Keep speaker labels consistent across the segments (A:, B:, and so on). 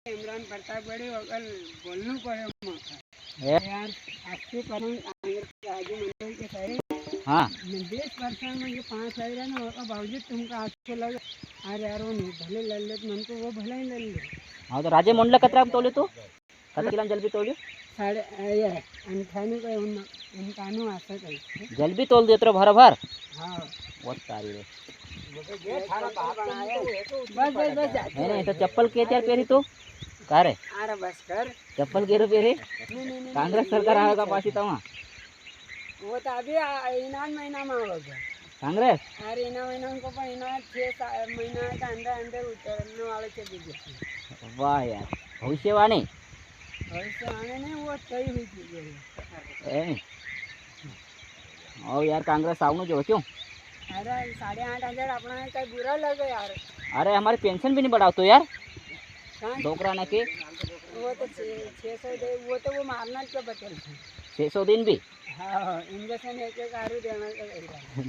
A: इमरान प्रताप गढ़ी वगल बोलना पड़े यार आपके कारण आगे मंडल के सही
B: हाँ
A: 20% में जो 5 आई रहा ना उसका बावजूद तुमको आपको लगे अरे यार वो नहीं भले ले ले मन को वो भले ही ले ले
B: हाँ तो राजे मंडल कतरा तोले तू कतरा किलो जल्दी तोले
A: साढ़े ये अंठानी को उनकानु आशा करी
B: जल्दी तोल दे तो भर भर
A: हाँ
B: बहुत सारी रे
A: बस बस बस
B: नहीं तो चप्पल के त्यार पेरी तो का रे
A: अरे बस कर
B: चप्पल के रो पेरी
A: नहीं
B: कांग्रेस सरकार आएगा पासी तवा
A: वो तो अभी इनाम महीना में होगा
B: कांग्रेस
A: अरे इना को पण इना 6 महीना का अंदर उतरने वाले थे बीजे
B: वाह यार भविष्यवाणी
A: भविष्य आने नहीं वो सही हुई थी
B: ए ओ यार कांग्रेस आवनु जो क्यों
A: अरे 8,500 अपना कई बुरा लगे यार
B: अरे हमारी पेंशन भी नहीं बढ़ाओ तो यार
A: कहाँ
B: डोकरा ने के
A: वो तो 600 दे वो तो वो मारना के बचल थे
B: 600 दिन भी
A: हाँ इंजेक्शन एक आरू देना का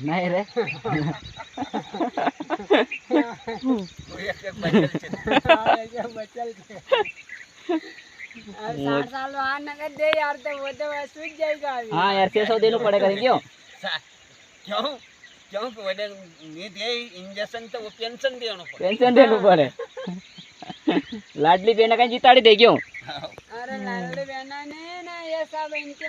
B: नहीं रे
A: बचल थे 60 साल वहाँ नगद दे यार तो वो तो सूझ जाएगा अभी
B: हाँ यार 600 देना पड़ेगा क्यों
C: क्यों क्यों वो नहीं दे इंजेक्शन तो वो पेंशन देना पड़े
B: पेंशन देना पड़े लाडली बहन कहीं जिताड़ी दे क्यों
A: अरे लाडली बहना ने ना ये सब इनके